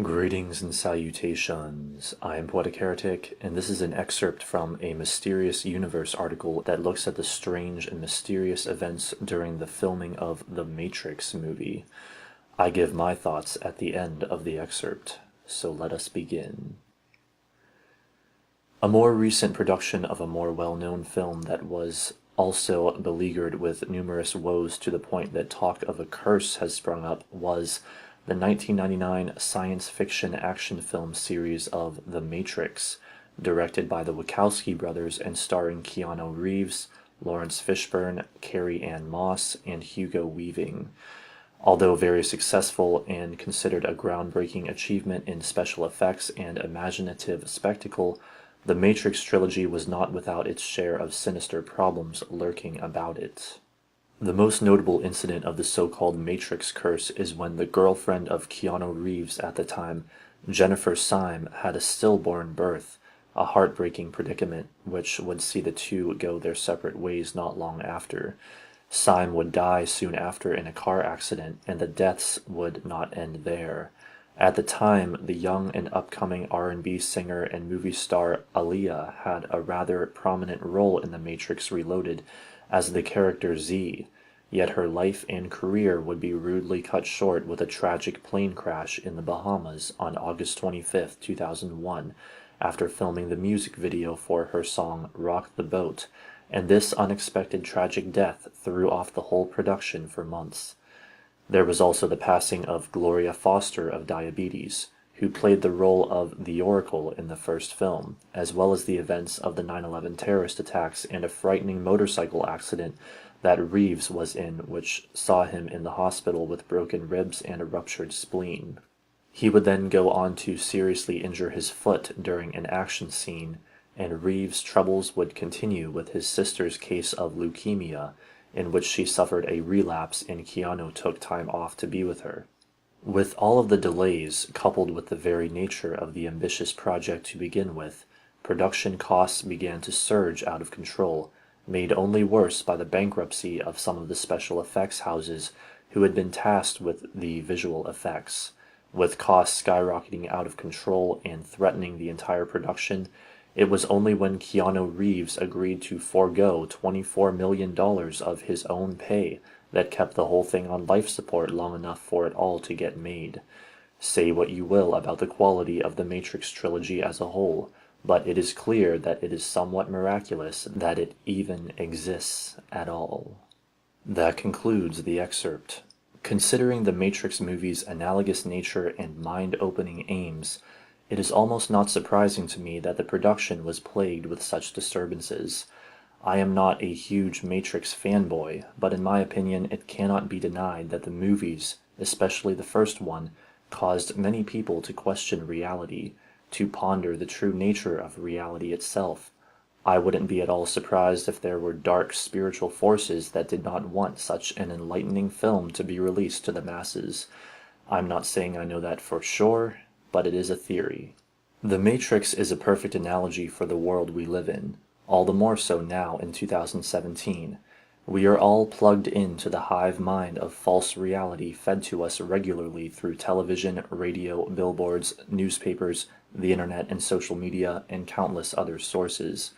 Greetings and salutations. I am Poetic Heretic, and this is an excerpt from a Mysterious Universe article that looks at the strange and mysterious events during the filming of the Matrix movie. I give my thoughts at the end of the excerpt, so let us begin. A more recent production of a more well-known film that was also beleaguered with numerous woes to the point that talk of a curse has sprung up was the 1999 science fiction action film series of The Matrix, directed by the Wachowski brothers and starring Keanu Reeves, Lawrence Fishburne, Carrie-Anne Moss, and Hugo Weaving. Although very successful and considered a groundbreaking achievement in special effects and imaginative spectacle, the Matrix trilogy was not without its share of sinister problems lurking about it. The most notable incident of the so-called Matrix curse is when the girlfriend of Keanu Reeves at the time, Jennifer Syme, had a stillborn birth, a heartbreaking predicament which would see the two go their separate ways not long after. Syme would die soon after in a car accident, and the deaths would not end there. At the time, the young and upcoming R&B singer and movie star Aaliyah had a rather prominent role in The Matrix Reloaded as the character Z, yet her life and career would be rudely cut short with a tragic plane crash in the Bahamas on August 25, 2001, after filming the music video for her song Rock the Boat, and this unexpected tragic death threw off the whole production for months. There was also the passing of Gloria Foster of diabetes, who played the role of the Oracle in the first film, as well as the events of the 9/11 terrorist attacks and a frightening motorcycle accident that Reeves was in, which saw him in the hospital with broken ribs and a ruptured spleen. He would then go on to seriously injure his foot during an action scene, and Reeves' troubles would continue with his sister's case of leukemia, in which she suffered a relapse and Keanu took time off to be with her. With all of the delays, coupled with the very nature of the ambitious project to begin with, production costs began to surge out of control, made only worse by the bankruptcy of some of the special effects houses who had been tasked with the visual effects. With costs skyrocketing out of control and threatening the entire production, it was only when Keanu Reeves agreed to forego $24 million of his own pay that kept the whole thing on life support long enough for it all to get made. Say what you will about the quality of the Matrix trilogy as a whole, but it is clear that it is somewhat miraculous that it even exists at all. That concludes the excerpt. Considering the Matrix movie's analogous nature and mind-opening aims, it is almost not surprising to me that the production was plagued with such disturbances. I am not a huge Matrix fanboy, but in my opinion it cannot be denied that the movies, especially the first one, caused many people to question reality, to ponder the true nature of reality itself. I wouldn't be at all surprised if there were dark spiritual forces that did not want such an enlightening film to be released to the masses. I'm not saying I know that for sure, but it is a theory. The Matrix is a perfect analogy for the world we live in, all the more so now in 2017. We are all plugged into the hive mind of false reality fed to us regularly through television, radio, billboards, newspapers, the internet and social media, and countless other sources.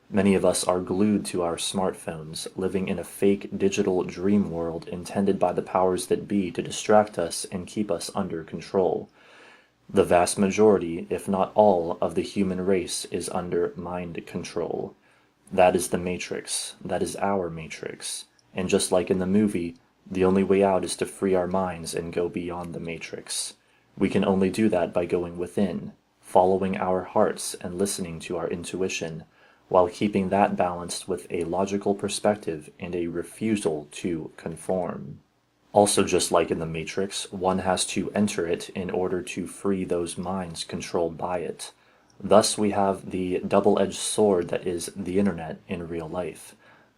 Many of us are glued to our smartphones, living in a fake digital dream world intended by the powers that be to distract us and keep us under control. The vast majority, if not all, of the human race is under mind control. That is the Matrix. That is our Matrix. And just like in the movie, the only way out is to free our minds and go beyond the Matrix. We can only do that by going within, following our hearts and listening to our intuition, while keeping that balanced with a logical perspective and a refusal to conform. Also, just like in the Matrix, one has to enter it in order to free those minds controlled by it. Thus we have the double-edged sword that is the internet in real life.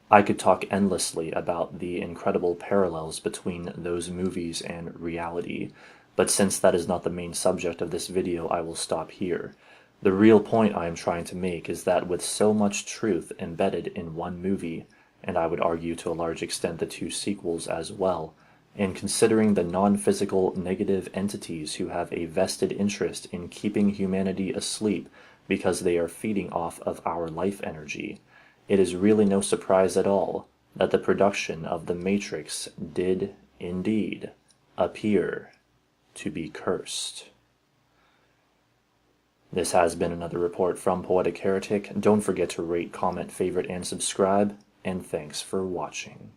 I could talk endlessly about the incredible parallels between those movies and reality, but since that is not the main subject of this video, I will stop here. The real point I am trying to make is that with so much truth embedded in one movie, and I would argue to a large extent the two sequels as well, And considering the non-physical negative entities who have a vested interest in keeping humanity asleep because they are feeding off of our life energy, it is really no surprise at all that the production of the Matrix did, indeed, appear to be cursed. This has been another report from Poetic Heretic. Don't forget to rate, comment, favorite, and subscribe, and thanks for watching.